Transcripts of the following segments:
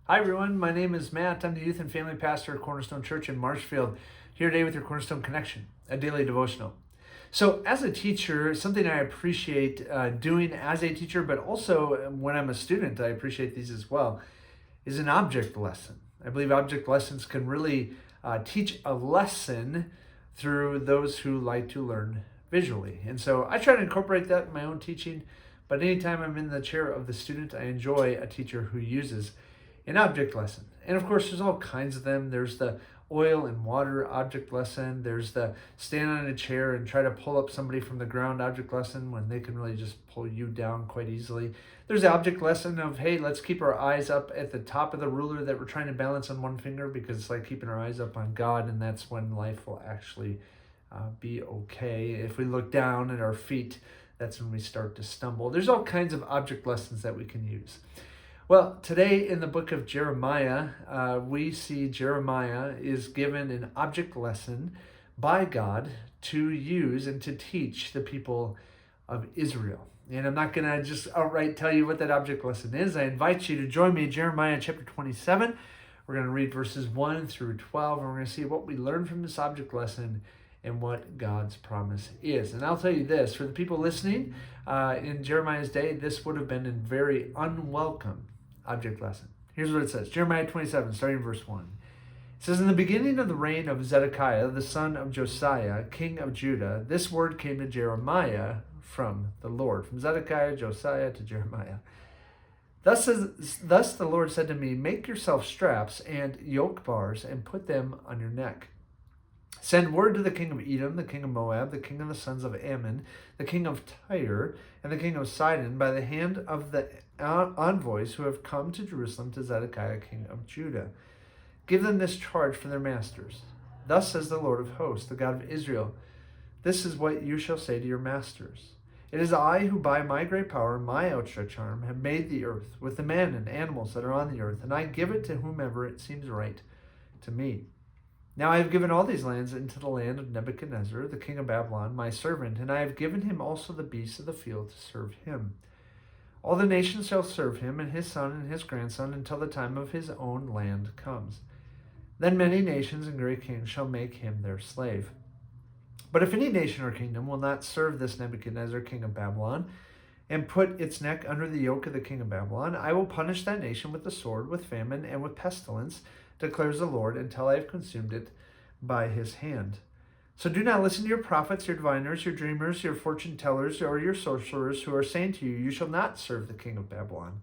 Hi everyone, my name is Matt. I'm the youth and family pastor at Cornerstone Church in Marshfield, here today with your Cornerstone Connection, a daily devotional. So as a teacher, something I appreciate doing as a teacher, but also when I'm a student, I appreciate these as well, is an object lesson. I believe object lessons can really teach a lesson through those who like to learn visually. And so I try to incorporate that in my own teaching, but anytime I'm in the chair of the student, I enjoy a teacher who uses an object lesson. And of course, there's all kinds of them. There's the oil and water object lesson. There's the stand on a chair and try to pull up somebody from the ground object lesson when they can really just pull you down quite easily. There's the object lesson of, hey, let's keep our eyes up at the top of the ruler that we're trying to balance on one finger, because it's like keeping our eyes up on God, and that's when life will actually be okay. If we look down at our feet, that's when we start to stumble. There's all kinds of object lessons that we can use. Well, today in the book of Jeremiah, we see Jeremiah is given an object lesson by God to use and to teach the people of Israel. And I'm not going to just outright tell you what that object lesson is. I invite you to join me in Jeremiah chapter 27. We're going to read verses 1 through 12, and we're going to see what we learn from this object lesson and what God's promise is. And I'll tell you this, for the people listening, in Jeremiah's day, this would have been a very unwelcome object lesson. Here's what it says. Jeremiah 27, starting in verse 1. It says, "In the beginning of the reign of Zedekiah, the son of Josiah, king of Judah, this word came to Jeremiah from the Lord." From Zedekiah, Josiah to Jeremiah. Thus the Lord said to me, "Make yourself straps and yoke bars and put them on your neck. Send word to the king of Edom, the king of Moab, the king of the sons of Ammon, the king of Tyre, and the king of Sidon, by the hand of the envoys who have come to Jerusalem to Zedekiah, king of Judah. Give them this charge from their masters. Thus says the Lord of hosts, the God of Israel, this is what you shall say to your masters. It is I who by my great power, my outstretched arm, have made the earth, with the men and animals that are on the earth, and I give it to whomever it seems right to me. Now I have given all these lands into the land of Nebuchadnezzar, the king of Babylon, my servant, and I have given him also the beasts of the field to serve him. All the nations shall serve him, and his son and his grandson, until the time of his own land comes. Then many nations and great kings shall make him their slave. But if any nation or kingdom will not serve this Nebuchadnezzar, king of Babylon, and put its neck under the yoke of the king of Babylon, I will punish that nation with the sword, with famine, and with pestilence, declares the Lord, until I have consumed it by his hand. So do not listen to your prophets, your diviners, your dreamers, your fortune tellers, or your sorcerers who are saying to you, you shall not serve the king of Babylon.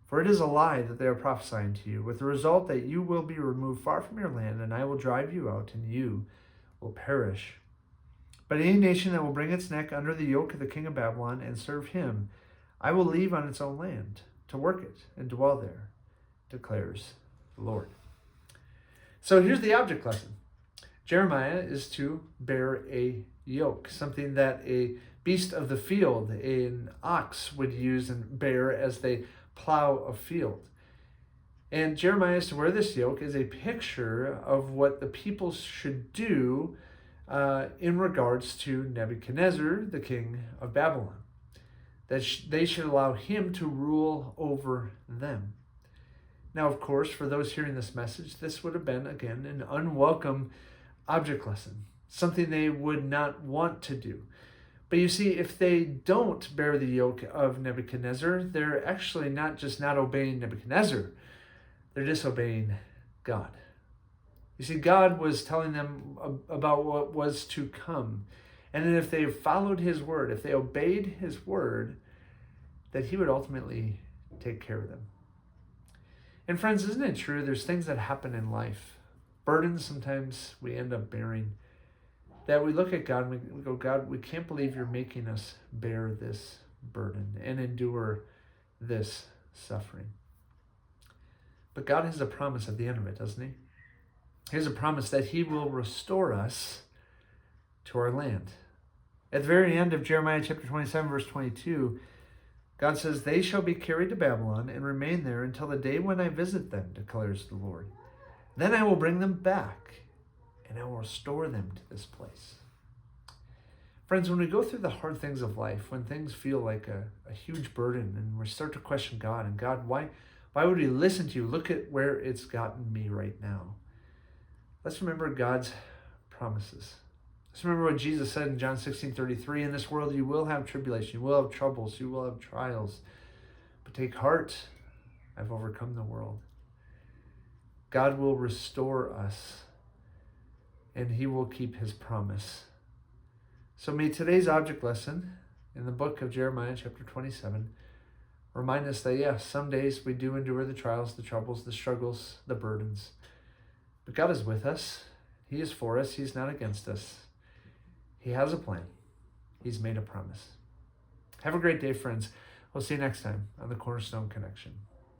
For it is a lie that they are prophesying to you, with the result that you will be removed far from your land, and I will drive you out, and you will perish. But any nation that will bring its neck under the yoke of the king of Babylon and serve him, I will leave on its own land to work it and dwell there, declares the Lord." So here's the object lesson. Jeremiah is to bear a yoke, something that a beast of the field, an ox, would use and bear as they plow a field. And Jeremiah is to wear this yoke as a picture of what the people should do in regards to Nebuchadnezzar, the king of Babylon. That they should allow him to rule over them. Now, of course, for those hearing this message, this would have been, again, an unwelcome object lesson, something they would not want to do. But you see, if they don't bear the yoke of Nebuchadnezzar, they're actually not just not obeying Nebuchadnezzar, they're disobeying God. You see, God was telling them about what was to come. And then if they followed his word, if they obeyed his word, that he would ultimately take care of them. And friends, isn't it true? There's things that happen in life, burdens sometimes we end up bearing, that we look at God and we go, God, we can't believe you're making us bear this burden and endure this suffering. But God has a promise at the end of it, doesn't he? He has a promise that he will restore us to our land. At the very end of Jeremiah chapter 27, verse 22, God says, "They shall be carried to Babylon and remain there until the day when I visit them, declares the Lord. Then I will bring them back and I will restore them to this place." Friends, when we go through the hard things of life, when things feel like a huge burden and we start to question God, and God, why Why would we listen to you? Look at where it's gotten me right now. Let's remember God's promises. Let's remember what Jesus said in John 16:33. In this world you will have tribulation, you will have troubles, you will have trials. But take heart, I've overcome the world. God will restore us, and he will keep his promise. So may today's object lesson in the book of Jeremiah, chapter 27, remind us that, yes, some days we do endure the trials, the troubles, the struggles, the burdens. But God is with us. He is for us. He's not against us. He has a plan. He's made a promise. Have a great day, friends. We'll see you next time on the Cornerstone Connection.